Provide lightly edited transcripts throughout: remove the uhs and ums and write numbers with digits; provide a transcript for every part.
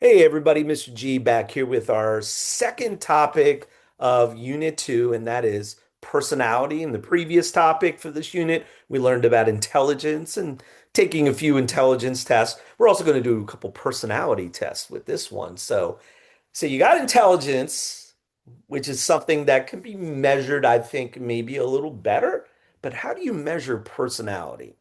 Hey everybody, Mr. G back here with our second topic of Unit 2, and that is personality. In the previous topic for this unit, we learned about intelligence and taking a few intelligence tests. We're also going to do a couple personality tests with this one. So you got intelligence, which is something that can be measured, I think, maybe a little better. But how do you measure personality?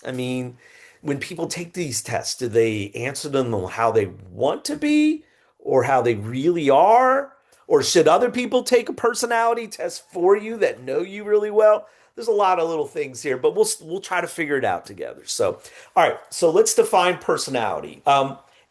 I mean, when people take these tests, do they answer them on how they want to be or how they really are? Or should other people take a personality test for you that know you really well? There's a lot of little things here, but we'll try to figure it out together. So, all right, so let's define personality.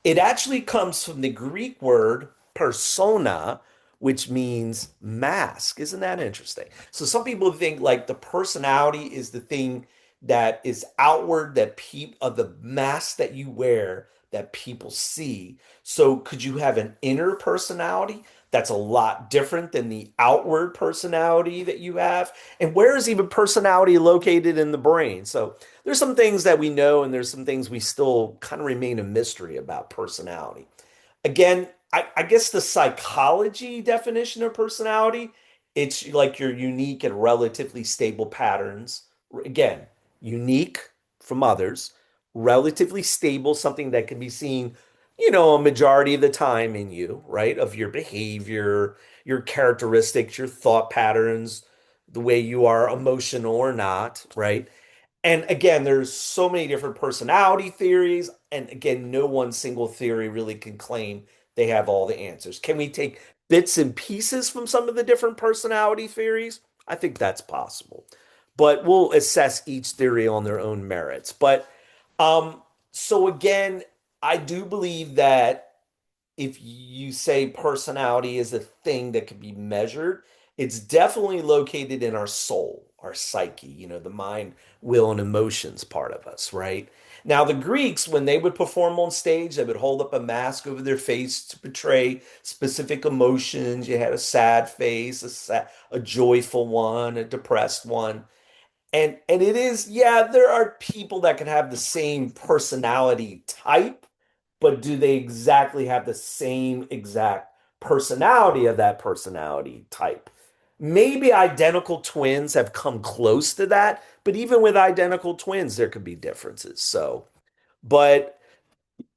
It actually comes from the Greek word persona, which means mask. Isn't that interesting? So some people think like the personality is the thing that is outward that people of the mask that you wear that people see. So could you have an inner personality that's a lot different than the outward personality that you have? And where is even personality located in the brain? So there's some things that we know and there's some things we still kind of remain a mystery about personality. Again, I guess the psychology definition of personality, it's like your unique and relatively stable patterns. Again, unique from others, relatively stable, something that can be seen, a majority of the time in you, right? Of your behavior, your characteristics, your thought patterns, the way you are emotional or not, right? And again, there's so many different personality theories, and again, no one single theory really can claim they have all the answers. Can we take bits and pieces from some of the different personality theories? I think that's possible. But we'll assess each theory on their own merits. But so again, I do believe that if you say personality is a thing that can be measured, it's definitely located in our soul, our psyche, the mind, will, and emotions part of us, right? Now, the Greeks, when they would perform on stage, they would hold up a mask over their face to portray specific emotions. You had a sad face, a joyful one, a depressed one. And it is, yeah, there are people that can have the same personality type, but do they exactly have the same exact personality of that personality type? Maybe identical twins have come close to that, but even with identical twins, there could be differences. So, but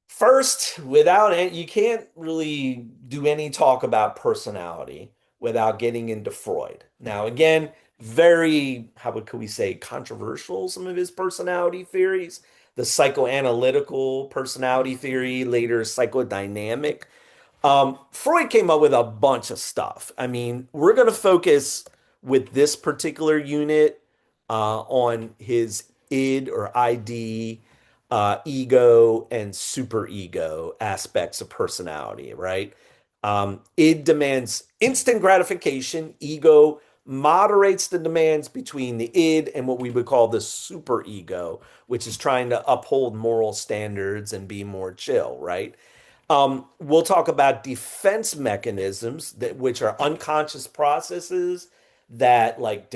first, without it, you can't really do any talk about personality without getting into Freud. Now, again, very, could we say, controversial, some of his personality theories. The psychoanalytical personality theory, later psychodynamic. Freud came up with a bunch of stuff. I mean, we're going to focus with this particular unit on his id or ID, ego, and superego aspects of personality, right? Id demands instant gratification. Ego moderates the demands between the id and what we would call the superego, which is trying to uphold moral standards and be more chill, right? We'll talk about defense mechanisms which are unconscious processes that like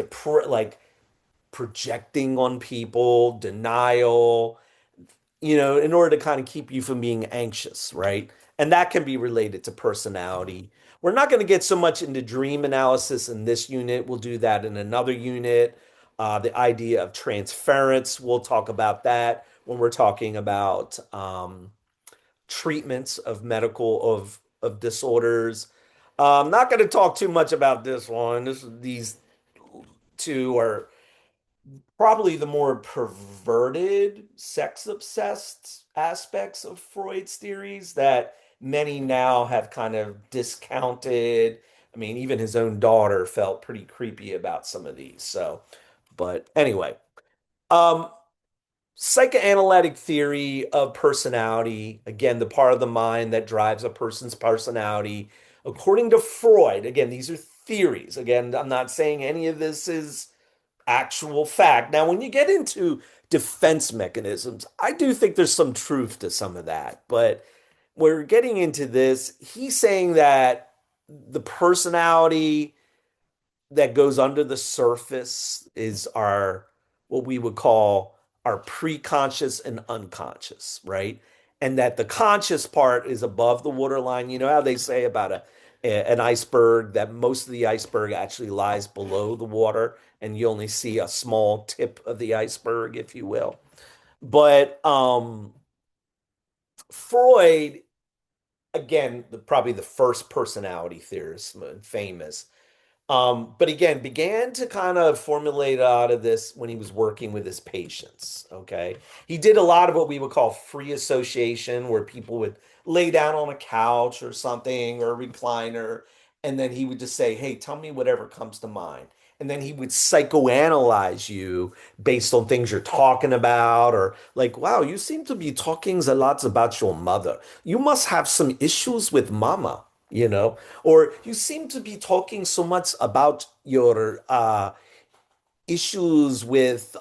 projecting on people, denial, in order to kind of keep you from being anxious, right? And that can be related to personality. We're not going to get so much into dream analysis in this unit. We'll do that in another unit. The idea of transference, we'll talk about that when we're talking about treatments of medical of disorders. I'm not going to talk too much about this one. These two are probably the more perverted, sex obsessed aspects of Freud's theories that many now have kind of discounted. I mean, even his own daughter felt pretty creepy about some of these. So, but anyway, um, psychoanalytic theory of personality, again, the part of the mind that drives a person's personality. According to Freud, again, these are theories. Again, I'm not saying any of this is actual fact. Now, when you get into defense mechanisms, I do think there's some truth to some of that. But we're getting into this, he's saying that the personality that goes under the surface is our what we would call our preconscious and unconscious, right? and that the conscious part is above the waterline. You know how they say about an iceberg that most of the iceberg actually lies below the water, and you only see a small tip of the iceberg, if you will. But Freud, again, probably the first personality theorist, famous. But again, began to kind of formulate out of this when he was working with his patients. Okay. He did a lot of what we would call free association, where people would lay down on a couch or something or a recliner, and then he would just say, "Hey, tell me whatever comes to mind." And then he would psychoanalyze you based on things you're talking about, or like, wow, you seem to be talking a lot about your mother. You must have some issues with mama, you know? Or you seem to be talking so much about your issues with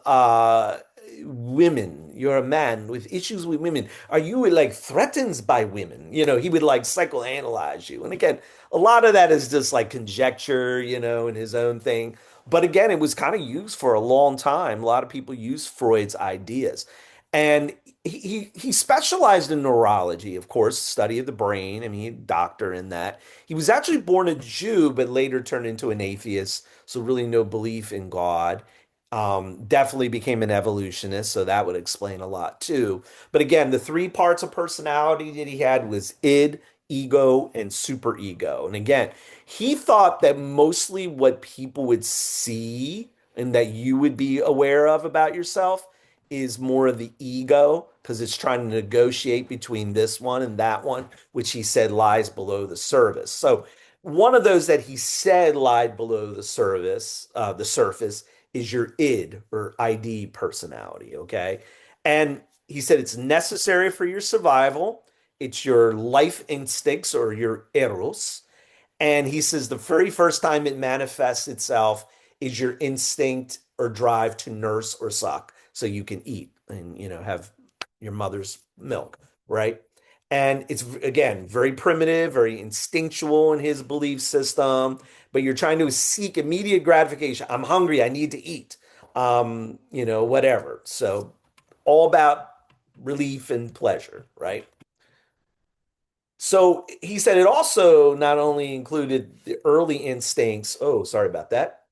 women. You're a man with issues with women. Are you like threatened by women? You know, he would like psychoanalyze you. And again, a lot of that is just like conjecture, you know, and his own thing. But again, it was kind of used for a long time. A lot of people use Freud's ideas. And he specialized in neurology, of course, study of the brain. I mean, he a doctor in that. He was actually born a Jew, but later turned into an atheist, so really no belief in God. Definitely became an evolutionist, so that would explain a lot too. But again, the three parts of personality that he had was id, ego, and superego. And again, he thought that mostly what people would see and that you would be aware of about yourself is more of the ego because it's trying to negotiate between this one and that one, which he said lies below the surface. So one of those that he said lied below the surface is your id or ID personality. Okay. And he said it's necessary for your survival. It's your life instincts or your eros. And he says the very first time it manifests itself is your instinct or drive to nurse or suck so you can eat and, you know, have your mother's milk, right? And it's again very primitive, very instinctual in his belief system, but you're trying to seek immediate gratification. I'm hungry, I need to eat. You know, whatever. So all about relief and pleasure, right? So he said it also not only included the early instincts. Oh, sorry about that.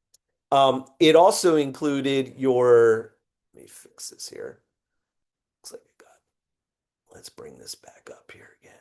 It also included your, let me fix this here. Looks like I got, let's bring this back up here again.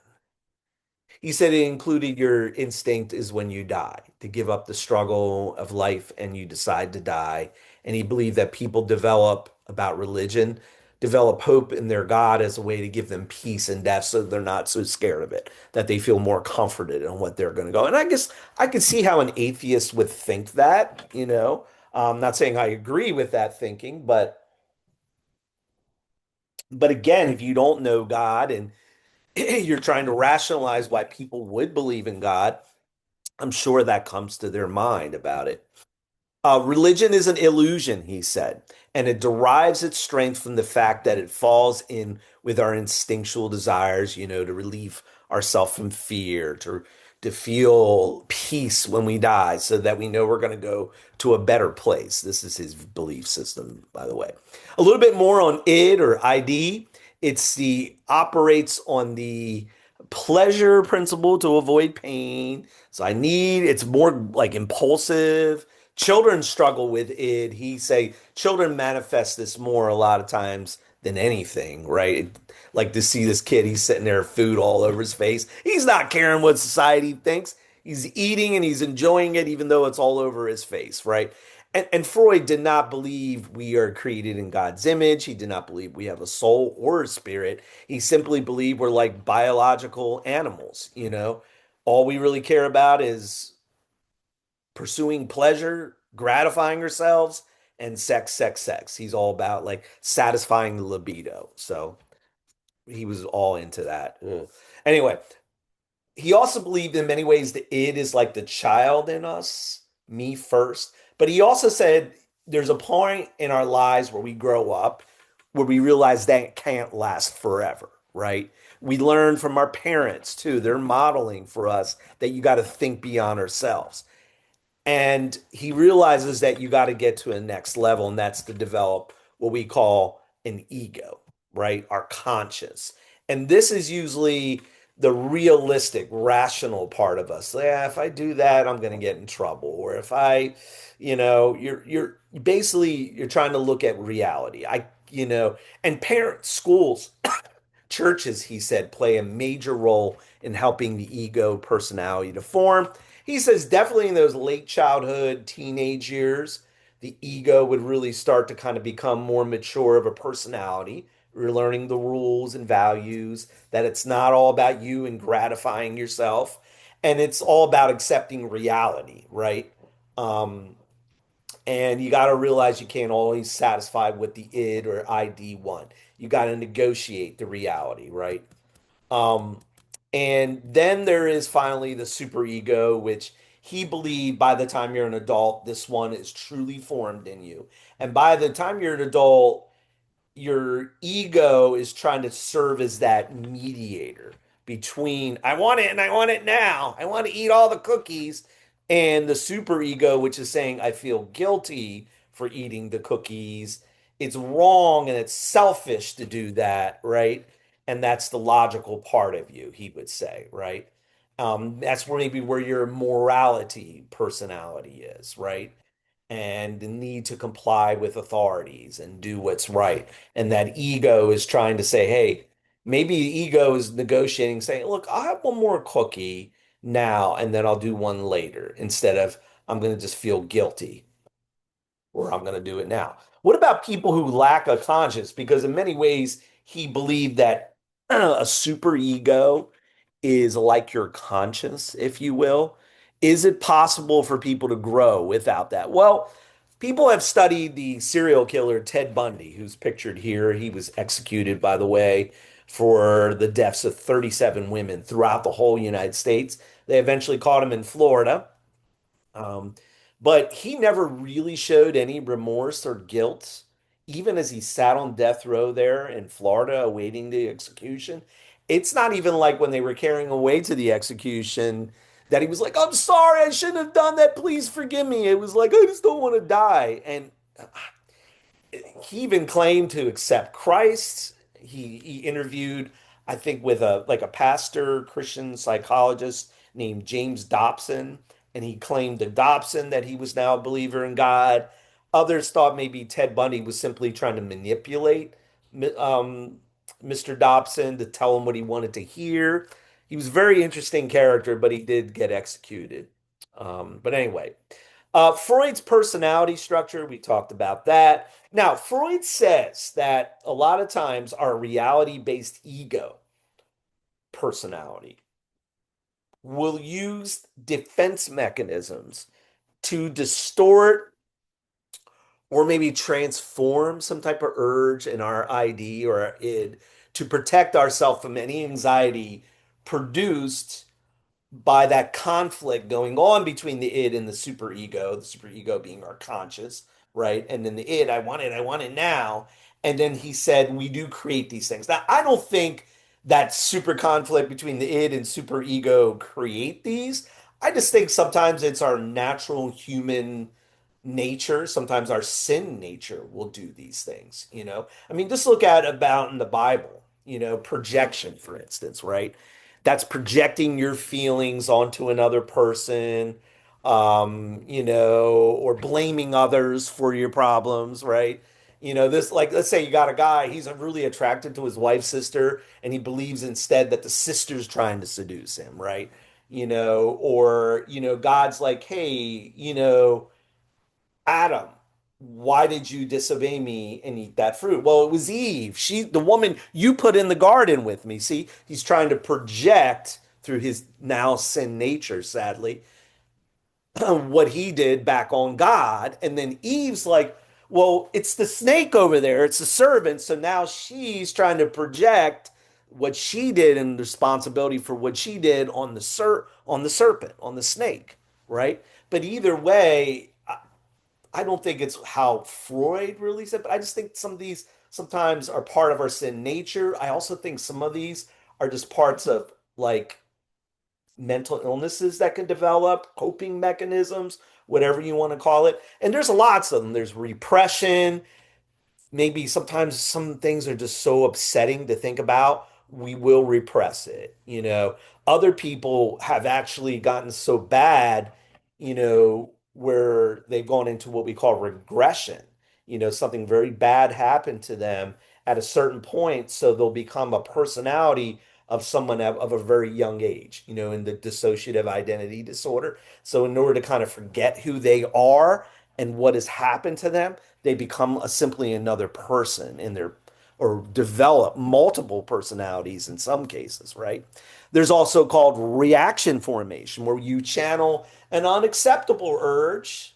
He said it included your instinct is when you die, to give up the struggle of life and you decide to die. And he believed that people develop about religion, develop hope in their God as a way to give them peace in death so they're not so scared of it, that they feel more comforted in what they're going to go. And I guess I could see how an atheist would think that, you know. I'm not saying I agree with that thinking, but again, if you don't know God and you're trying to rationalize why people would believe in God, I'm sure that comes to their mind about it. Religion is an illusion, he said, and it derives its strength from the fact that it falls in with our instinctual desires, you know, to relieve ourselves from fear, to feel peace when we die, so that we know we're going to go to a better place. This is his belief system, by the way. A little bit more on id or ID. It's the operates on the pleasure principle to avoid pain. So it's more like impulsive. Children struggle with it. He say children manifest this more a lot of times than anything, right? Like to see this kid, he's sitting there, food all over his face. He's not caring what society thinks. He's eating and he's enjoying it, even though it's all over his face, right? And Freud did not believe we are created in God's image. He did not believe we have a soul or a spirit. He simply believed we're like biological animals, you know? All we really care about is pursuing pleasure, gratifying ourselves, and sex, sex, sex. He's all about like satisfying the libido. So he was all into that. Ugh. Anyway, he also believed in many ways that it is like the child in us, me first. But he also said there's a point in our lives where we grow up where we realize that it can't last forever, right? We learn from our parents too. They're modeling for us that you got to think beyond ourselves. And he realizes that you got to get to a next level, and that's to develop what we call an ego, right? Our conscience. And this is usually the realistic, rational part of us. Yeah, if I do that, I'm going to get in trouble. Or if I, you're basically you're trying to look at reality. And parents, schools, churches, he said, play a major role in helping the ego personality to form. He says definitely in those late childhood, teenage years, the ego would really start to kind of become more mature of a personality. You're learning the rules and values, that it's not all about you and gratifying yourself, and it's all about accepting reality, right? Um, and you got to realize you can't always satisfy what the id or ID want. You got to negotiate the reality, right? Um, and then there is finally the superego, which he believed by the time you're an adult, this one is truly formed in you. And by the time you're an adult, your ego is trying to serve as that mediator between I want it and I want it now. I want to eat all the cookies, and the super ego, which is saying I feel guilty for eating the cookies. It's wrong and it's selfish to do that, right? And that's the logical part of you, he would say, right? That's where maybe where your morality personality is, right? And the need to comply with authorities and do what's right. And that ego is trying to say, hey, maybe the ego is negotiating, saying, look, I'll have one more cookie now, and then I'll do one later, instead of I'm going to just feel guilty or I'm going to do it now. What about people who lack a conscience? Because in many ways, he believed that a super ego is like your conscience, if you will. Is it possible for people to grow without that? Well, people have studied the serial killer Ted Bundy, who's pictured here. He was executed, by the way, for the deaths of 37 women throughout the whole United States. They eventually caught him in Florida. Um, but he never really showed any remorse or guilt, even as he sat on death row there in Florida awaiting the execution. It's not even like when they were carrying away to the execution that he was like, I'm sorry, I shouldn't have done that. Please forgive me. It was like, I just don't want to die. And he even claimed to accept Christ. He interviewed, I think, with a pastor, Christian psychologist named James Dobson, and he claimed to Dobson that he was now a believer in God. Others thought maybe Ted Bundy was simply trying to manipulate um, Mr. Dobson to tell him what he wanted to hear. He was a very interesting character, but he did get executed. But anyway, Freud's personality structure, we talked about that. Now, Freud says that a lot of times our reality-based ego personality will use defense mechanisms to distort or maybe transform some type of urge in our ID or our id to protect ourselves from any anxiety produced by that conflict going on between the id and the super ego being our conscious, right? And then the id, I want it now. And then he said, we do create these things. Now, I don't think that super conflict between the id and super ego create these. I just think sometimes it's our natural human nature, sometimes our sin nature will do these things, you know? I mean, just look at about in the Bible, projection, for instance, right? That's projecting your feelings onto another person, or blaming others for your problems, right? This, like, let's say you got a guy, he's really attracted to his wife's sister, and he believes instead that the sister's trying to seduce him, right? Or, God's like, hey, Adam, why did you disobey me and eat that fruit? Well, it was Eve. The woman you put in the garden with me. See, he's trying to project through his now sin nature, sadly, what he did back on God. And then Eve's like, well, it's the snake over there. It's the servant. So now she's trying to project what she did and responsibility for what she did on on the serpent, on the snake, right? But either way, I don't think it's how Freud really said, but I just think some of these sometimes are part of our sin nature. I also think some of these are just parts of like mental illnesses that can develop, coping mechanisms, whatever you want to call it. And there's lots of them. There's repression. Maybe sometimes some things are just so upsetting to think about, we will repress it. Other people have actually gotten so bad, where they've gone into what we call regression. Something very bad happened to them at a certain point, so they'll become a personality of someone of a very young age, in the dissociative identity disorder. So in order to kind of forget who they are and what has happened to them, they become simply another person in their or develop multiple personalities in some cases, right? There's also called reaction formation, where you channel an unacceptable urge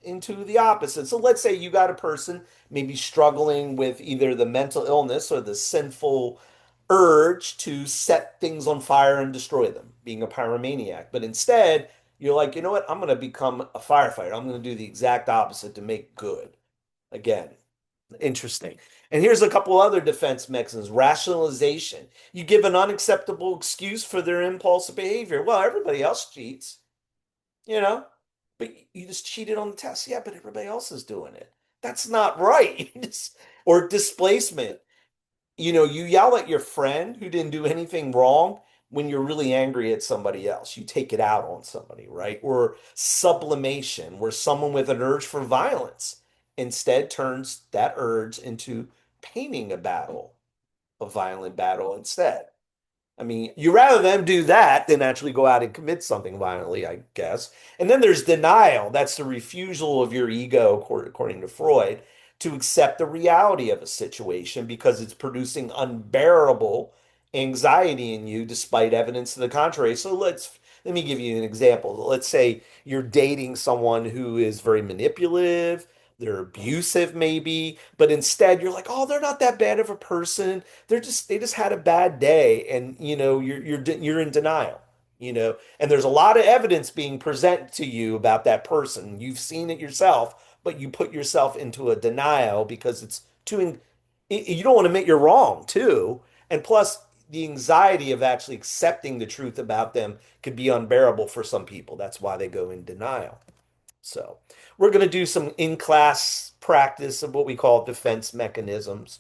into the opposite. So let's say you got a person maybe struggling with either the mental illness or the sinful urge to set things on fire and destroy them, being a pyromaniac. But instead, you're like, you know what? I'm going to become a firefighter. I'm going to do the exact opposite to make good. Again, interesting. And here's a couple other defense mechanisms. Rationalization. You give an unacceptable excuse for their impulsive behavior. Well, everybody else cheats, you know, but you just cheated on the test. Yeah, but everybody else is doing it. That's not right. Or displacement. You yell at your friend who didn't do anything wrong when you're really angry at somebody else. You take it out on somebody, right? Or sublimation, where someone with an urge for violence instead turns that urge into painting a violent battle instead. I mean, you rather them do that than actually go out and commit something violently, I guess. And then there's denial. That's the refusal of your ego, according to Freud, to accept the reality of a situation because it's producing unbearable anxiety in you despite evidence to the contrary. So let me give you an example. Let's say you're dating someone who is very manipulative, they're abusive maybe, but instead you're like, "Oh, they're not that bad of a person. They just had a bad day," and you're in denial, and there's a lot of evidence being presented to you about that person. You've seen it yourself, but you put yourself into a denial because it's too you don't want to admit you're wrong too. And plus the anxiety of actually accepting the truth about them could be unbearable for some people. That's why they go in denial. So we're going to do some in-class practice of what we call defense mechanisms.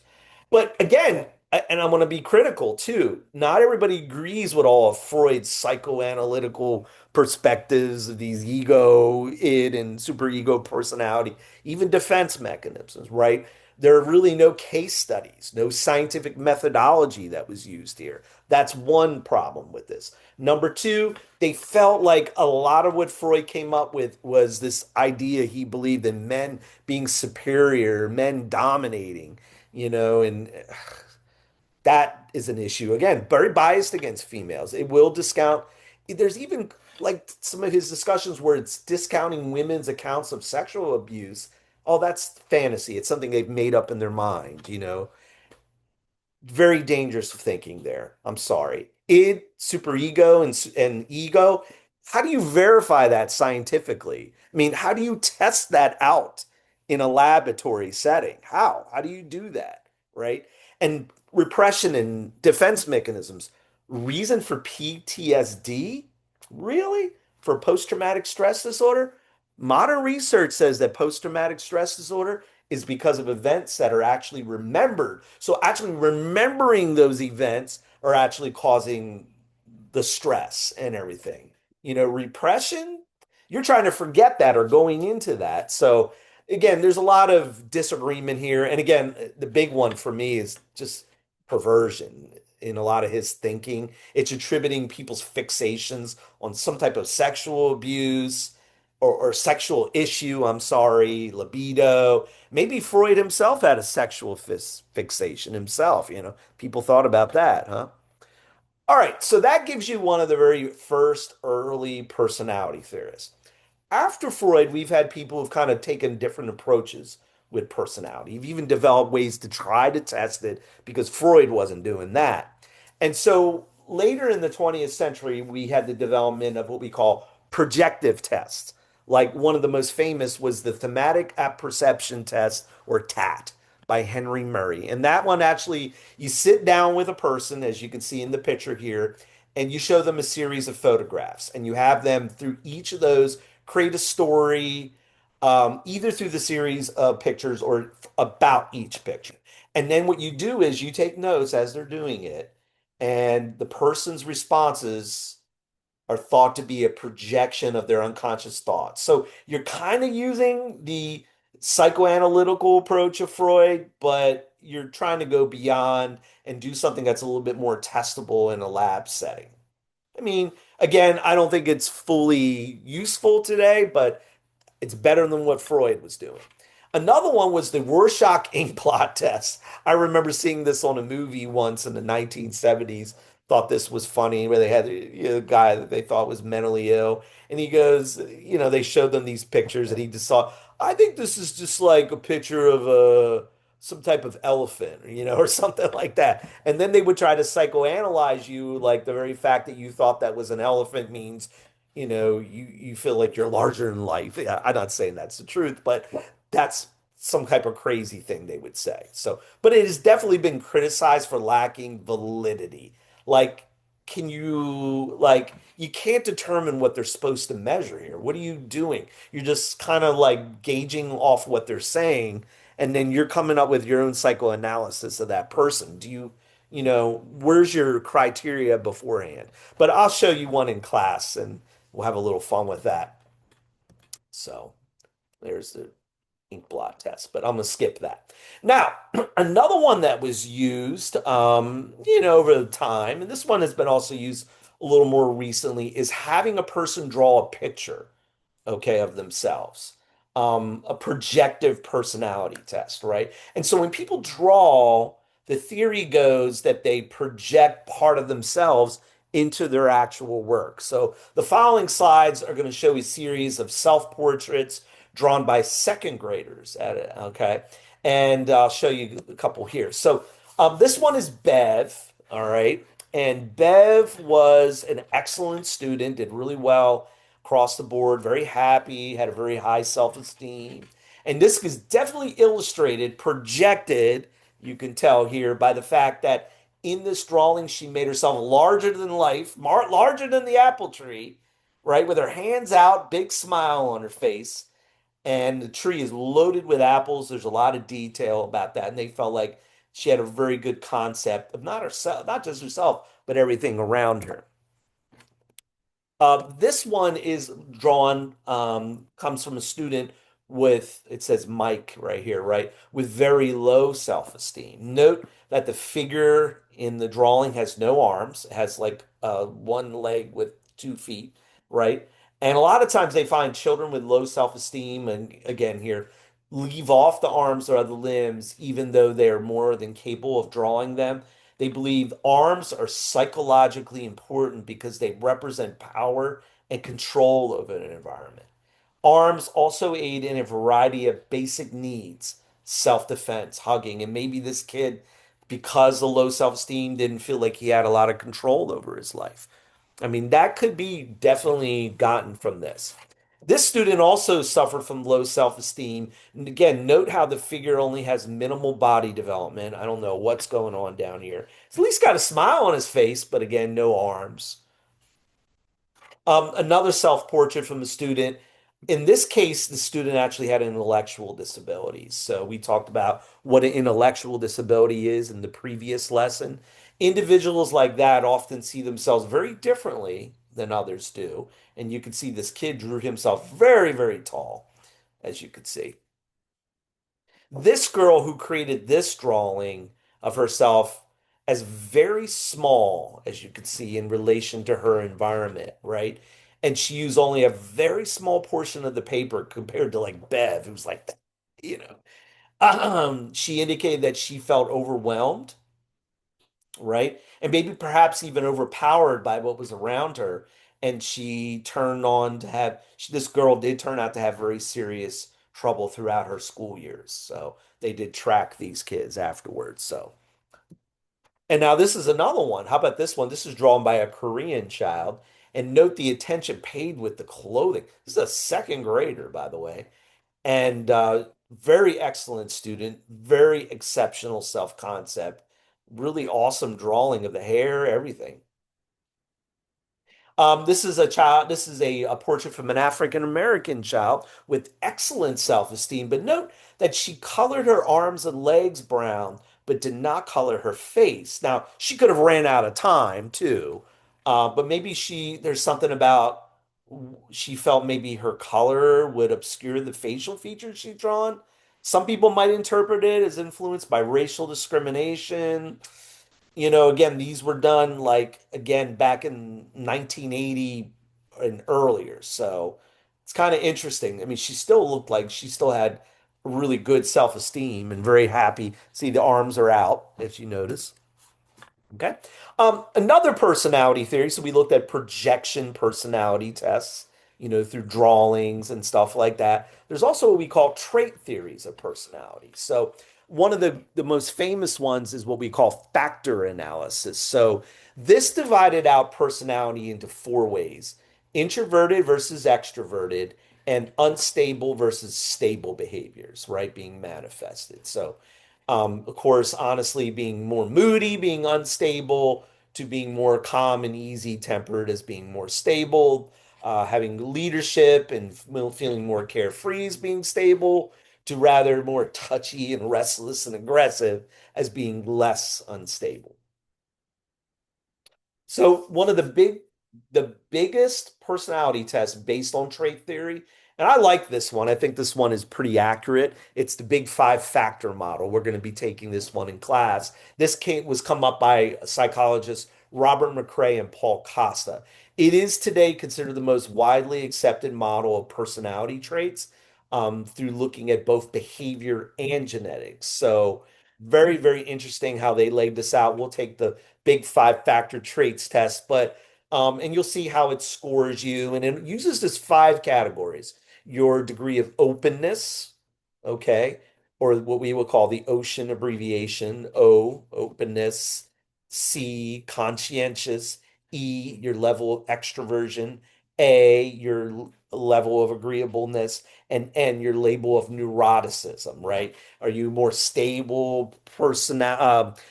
But again, and I'm going to be critical too, not everybody agrees with all of Freud's psychoanalytical perspectives of these ego, id, and superego personality, even defense mechanisms, right? There are really no case studies, no scientific methodology that was used here. That's one problem with this. Number two, they felt like a lot of what Freud came up with was this idea he believed in men being superior, men dominating, and that is an issue. Again, very biased against females. It will discount. There's even like some of his discussions where it's discounting women's accounts of sexual abuse. Oh, that's fantasy. It's something they've made up in their mind. Very dangerous thinking there. I'm sorry. Id, superego, and ego. How do you verify that scientifically? I mean, how do you test that out in a laboratory setting? How? How do you do that? Right? And repression and defense mechanisms. Reason for PTSD? Really? For post-traumatic stress disorder? Modern research says that post-traumatic stress disorder is because of events that are actually remembered. So actually remembering those events are actually causing the stress and everything. Repression, you're trying to forget that or going into that. So again, there's a lot of disagreement here. And again, the big one for me is just perversion in a lot of his thinking. It's attributing people's fixations on some type of sexual abuse or sexual issue, I'm sorry, libido. Maybe Freud himself had a sexual fixation himself, People thought about that, huh? All right, so that gives you one of the very first early personality theorists. After Freud, we've had people who've kind of taken different approaches with personality. You've even developed ways to try to test it because Freud wasn't doing that. And so later in the 20th century, we had the development of what we call projective tests. Like one of the most famous was the thematic apperception test, or TAT, by Henry Murray. And that one actually, you sit down with a person, as you can see in the picture here, and you show them a series of photographs, and you have them through each of those create a story, either through the series of pictures or about each picture. And then what you do is you take notes as they're doing it, and the person's responses are thought to be a projection of their unconscious thoughts. So you're kind of using the psychoanalytical approach of Freud, but you're trying to go beyond and do something that's a little bit more testable in a lab setting. I mean, again, I don't think it's fully useful today, but it's better than what Freud was doing. Another one was the Rorschach ink blot test. I remember seeing this on a movie once in the 1970s. Thought this was funny, where they had a guy that they thought was mentally ill, and he goes, they showed them these pictures, and he just saw, I think this is just like a picture of some type of elephant, or something like that. And then they would try to psychoanalyze you, like the very fact that you thought that was an elephant means you feel like you're larger than life. Yeah, I'm not saying that's the truth, but that's some type of crazy thing they would say. So, but it has definitely been criticized for lacking validity. Like, you can't determine what they're supposed to measure here. What are you doing? You're just kind of like gauging off what they're saying, and then you're coming up with your own psychoanalysis of that person. Where's your criteria beforehand? But I'll show you one in class and we'll have a little fun with that. So there's the ink blot test, but I'm gonna skip that. Now, another one that was used, over the time, and this one has been also used a little more recently, is having a person draw a picture, okay, of themselves. A projective personality test, right? And so when people draw, the theory goes that they project part of themselves into their actual work. So the following slides are going to show a series of self-portraits drawn by second graders at it, okay? And I'll show you a couple here. So this one is Bev, all right? And Bev was an excellent student, did really well across the board, very happy, had a very high self-esteem. And this is definitely illustrated, projected, you can tell here, by the fact that in this drawing, she made herself larger than life, larger than the apple tree, right? With her hands out, big smile on her face. And the tree is loaded with apples. There's a lot of detail about that. And they felt like she had a very good concept of not herself, not just herself, but everything around her. This one is drawn, comes from a student with, it says Mike right here, right? With very low self-esteem. Note that the figure in the drawing has no arms. It has like one leg with 2 feet, right? And a lot of times they find children with low self-esteem, and again here, leave off the arms or other limbs, even though they are more than capable of drawing them. They believe arms are psychologically important because they represent power and control over an environment. Arms also aid in a variety of basic needs, self-defense, hugging, and maybe this kid, because of low self-esteem, didn't feel like he had a lot of control over his life. I mean, that could be definitely gotten from this. This student also suffered from low self-esteem. And again, note how the figure only has minimal body development. I don't know what's going on down here. He's at least got a smile on his face, but again, no arms. Another self-portrait from a student. In this case, the student actually had an intellectual disability. So we talked about what an intellectual disability is in the previous lesson. Individuals like that often see themselves very differently than others do. And you can see this kid drew himself very, very tall, as you could see. This girl who created this drawing of herself as very small, as you could see, in relation to her environment, right? And she used only a very small portion of the paper compared to like Bev, who's like, you know. She indicated that she felt overwhelmed, right? And maybe perhaps even overpowered by what was around her. And she turned on to have, this girl did turn out to have very serious trouble throughout her school years. So they did track these kids afterwards. So, and now this is another one. How about this one? This is drawn by a Korean child. And note the attention paid with the clothing. This is a second grader, by the way. And very excellent student, very exceptional self-concept, really awesome drawing of the hair, everything. This is a child, this is a portrait from an African American child with excellent self-esteem. But note that she colored her arms and legs brown, but did not color her face. Now, she could have ran out of time too, but maybe there's something about she felt maybe her color would obscure the facial features she'd drawn. Some people might interpret it as influenced by racial discrimination. Again, these were done like again back in 1980 and earlier. So it's kind of interesting. I mean, she still looked like she still had really good self-esteem and very happy. See, the arms are out, if you notice. Okay. Another personality theory. So we looked at projection personality tests, through drawings and stuff like that. There's also what we call trait theories of personality. So one of the most famous ones is what we call factor analysis. So this divided out personality into four ways: introverted versus extroverted, and unstable versus stable behaviors, right, being manifested. So of course, honestly, being more moody, being unstable, to being more calm and easy tempered as being more stable, having leadership and feeling more carefree as being stable, to rather more touchy and restless and aggressive as being less unstable. So one of the biggest personality tests based on trait theory, and I like this one. I think this one is pretty accurate. It's the big five factor model. We're going to be taking this one in class. Was come up by psychologists Robert McCrae and Paul Costa. It is today considered the most widely accepted model of personality traits through looking at both behavior and genetics. So very, very interesting how they laid this out. We'll take the big five factor traits test, but and you'll see how it scores you. And it uses this five categories: your degree of openness, okay, or what we will call the ocean abbreviation: O, openness; C, conscientious; E, your level of extroversion; A, your level of agreeableness; and N, your label of neuroticism, right? Are you more stable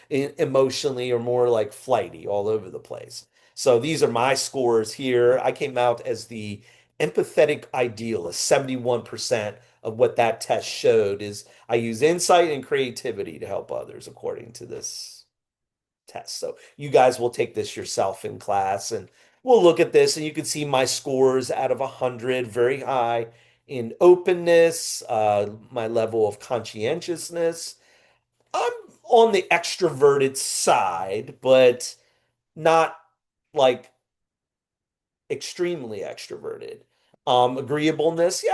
emotionally, or more like flighty all over the place? So these are my scores here. I came out as the empathetic idealist. 71% of what that test showed is I use insight and creativity to help others, according to this test. So you guys will take this yourself in class and we'll look at this, and you can see my scores out of 100, very high in openness, my level of conscientiousness. I'm on the extroverted side, but not like extremely extroverted. Agreeableness, yeah,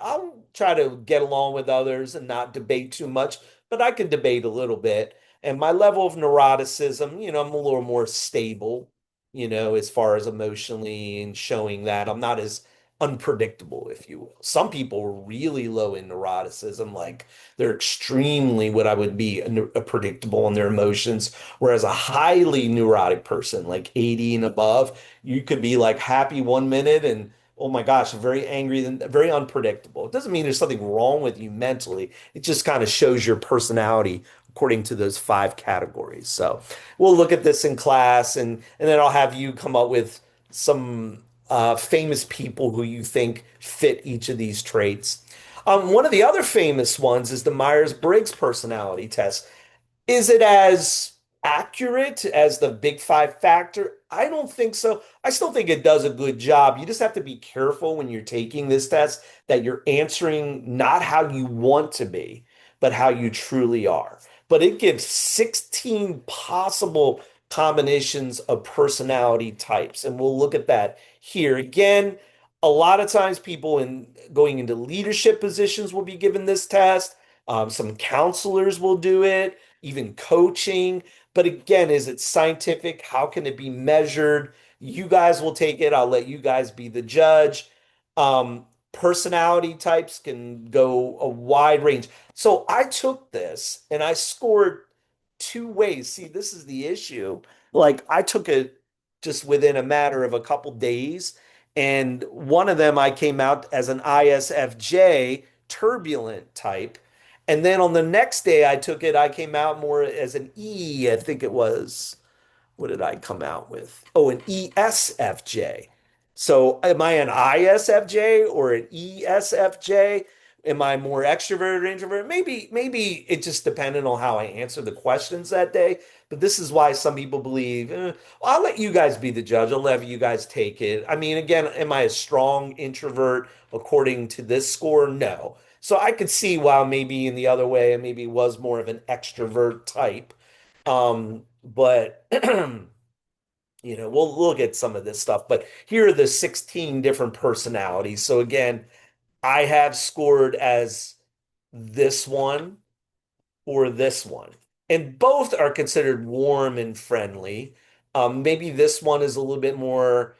I'll try to get along with others and not debate too much, but I can debate a little bit. And my level of neuroticism, I'm a little more stable, as far as emotionally and showing that I'm not as unpredictable, if you will. Some people are really low in neuroticism, like they're extremely what I would be predictable in their emotions, whereas a highly neurotic person, like 80 and above, you could be like happy one minute and oh my gosh, very angry, then very unpredictable. It doesn't mean there's something wrong with you mentally. It just kind of shows your personality according to those five categories. So we'll look at this in class, and then I'll have you come up with some famous people who you think fit each of these traits. One of the other famous ones is the Myers-Briggs personality test. Is it as accurate as the big five factor? I don't think so. I still think it does a good job. You just have to be careful when you're taking this test that you're answering not how you want to be, but how you truly are. But it gives 16 possible combinations of personality types, and we'll look at that here. Again, a lot of times people in going into leadership positions will be given this test. Some counselors will do it, even coaching. But again, is it scientific? How can it be measured? You guys will take it. I'll let you guys be the judge. Personality types can go a wide range. So I took this and I scored two ways. See, this is the issue. Like I took it just within a matter of a couple days, and one of them I came out as an ISFJ turbulent type. And then on the next day I took it, I came out more as an E, I think it was. What did I come out with? Oh, an ESFJ. So am I an ISFJ or an ESFJ? Am I more extrovert or introvert? Maybe it just depended on how I answer the questions that day. But this is why some people believe, well, I'll let you guys be the judge. I'll let you guys take it. I mean, again, am I a strong introvert according to this score? No. So I could see why maybe in the other way, I maybe was more of an extrovert type. But we'll get some of this stuff. But here are the 16 different personalities. So again, I have scored as this one or this one. And both are considered warm and friendly. Maybe this one is a little bit more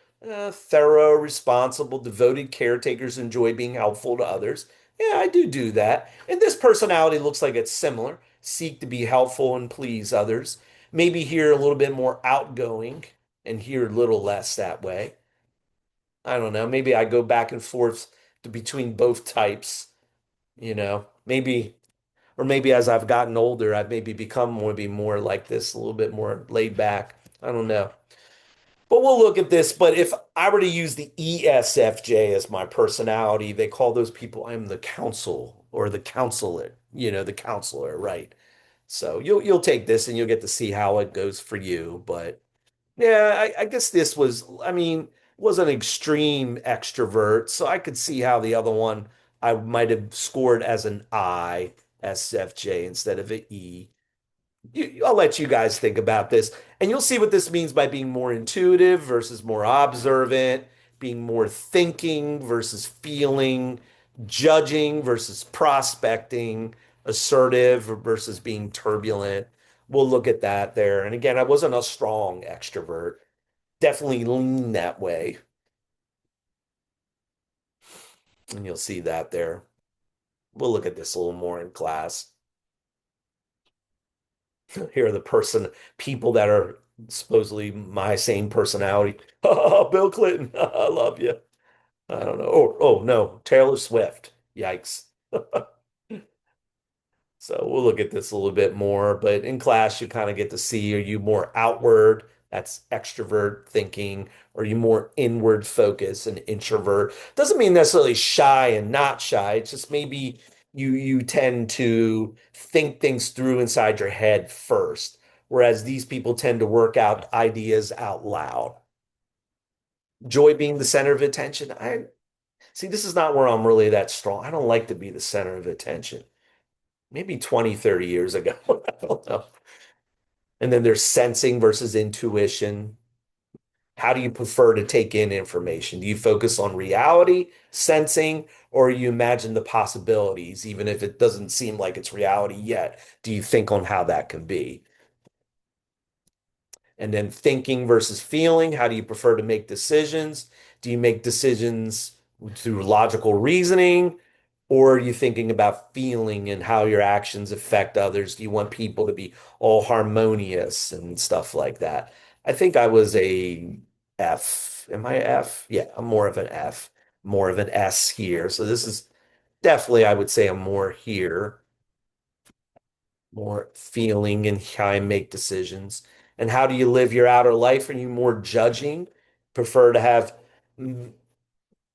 thorough, responsible, devoted caretakers enjoy being helpful to others. Yeah, I do that. And this personality looks like it's similar. Seek to be helpful and please others. Maybe here a little bit more outgoing and here a little less that way. I don't know. Maybe I go back and forth between both types, maybe, or maybe as I've gotten older, I've maybe become maybe more like this, a little bit more laid back. I don't know. But we'll look at this. But if I were to use the ESFJ as my personality, they call those people, I'm the counsel or the counselor, the counselor, right? So you'll take this and you'll get to see how it goes for you. But yeah, I guess this was, I mean, was an extreme extrovert, so I could see how the other one I might have scored as an ISFJ instead of an E. I'll let you guys think about this, and you'll see what this means by being more intuitive versus more observant, being more thinking versus feeling, judging versus prospecting, assertive versus being turbulent. We'll look at that there. And again, I wasn't a strong extrovert. Definitely lean that way. And you'll see that there. We'll look at this a little more in class. Here are the people that are supposedly my same personality. Oh, Bill Clinton, I love you. I don't know. Oh no, Taylor Swift. Yikes. So we'll look at this a little bit more, but in class, you kind of get to see, are you more outward? That's extrovert thinking. Or are you more inward focus and introvert? Doesn't mean necessarily shy and not shy. It's just maybe you tend to think things through inside your head first, whereas these people tend to work out ideas out loud. Joy being the center of attention. I see this is not where I'm really that strong. I don't like to be the center of attention. Maybe 20, 30 years ago. I don't know. And then there's sensing versus intuition. How do you prefer to take in information? Do you focus on reality, sensing, or you imagine the possibilities, even if it doesn't seem like it's reality yet? Do you think on how that can be? And then thinking versus feeling. How do you prefer to make decisions? Do you make decisions through logical reasoning? Or are you thinking about feeling and how your actions affect others? Do you want people to be all harmonious and stuff like that? I think I was a F. Am I a F? Yeah, I'm more of an F, more of an S here. So this is definitely, I would say, I'm more here, more feeling and how I make decisions. And how do you live your outer life? Are you more judging? Prefer to have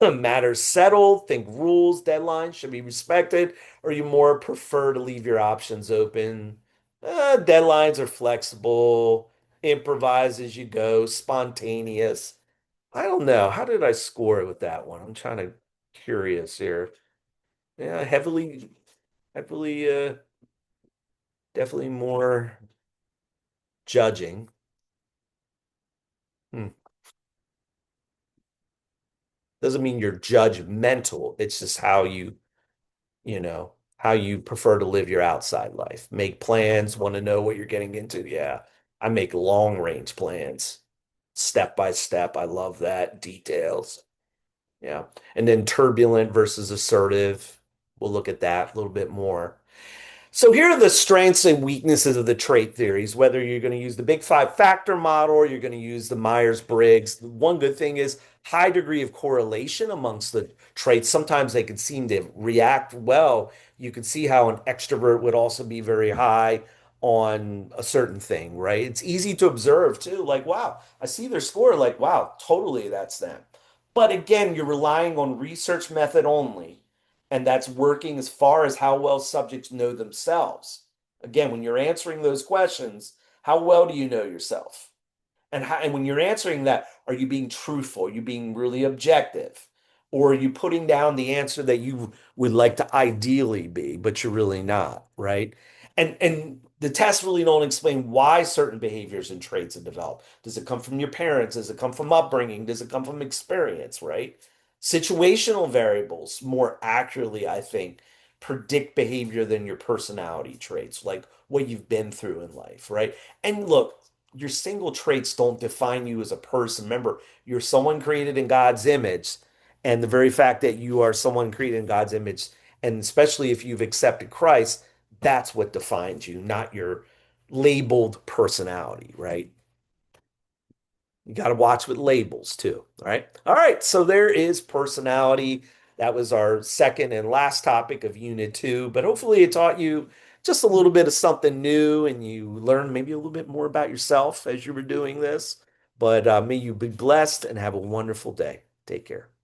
matters settled, think rules, deadlines should be respected, or you more prefer to leave your options open? Deadlines are flexible, improvise as you go, spontaneous. I don't know. How did I score with that one? I'm trying to curious here. Yeah, heavily, definitely more judging. Hmm. Doesn't mean you're judgmental. It's just how you prefer to live your outside life. Make plans, want to know what you're getting into. Yeah, I make long range plans, step by step. I love that. Details. Yeah. And then turbulent versus assertive. We'll look at that a little bit more. So here are the strengths and weaknesses of the trait theories, whether you're going to use the big five factor model or you're going to use the Myers-Briggs. One good thing is high degree of correlation amongst the traits. Sometimes they can seem to react well. You can see how an extrovert would also be very high on a certain thing, right? It's easy to observe too. Like, wow, I see their score. Like, wow, totally that's them. But again, you're relying on research method only. And that's working as far as how well subjects know themselves. Again, when you're answering those questions, how well do you know yourself? And when you're answering that, are you being truthful? Are you being really objective? Or are you putting down the answer that you would like to ideally be, but you're really not, right? And the tests really don't explain why certain behaviors and traits are developed. Does it come from your parents? Does it come from upbringing? Does it come from experience, right? Situational variables more accurately, I think, predict behavior than your personality traits, like what you've been through in life, right? And look, your single traits don't define you as a person. Remember, you're someone created in God's image, and the very fact that you are someone created in God's image, and especially if you've accepted Christ, that's what defines you, not your labeled personality, right? You got to watch with labels too, right? All right, so there is personality. That was our second and last topic of Unit 2, but hopefully it taught you just a little bit of something new and you learned maybe a little bit more about yourself as you were doing this. But may you be blessed and have a wonderful day. Take care.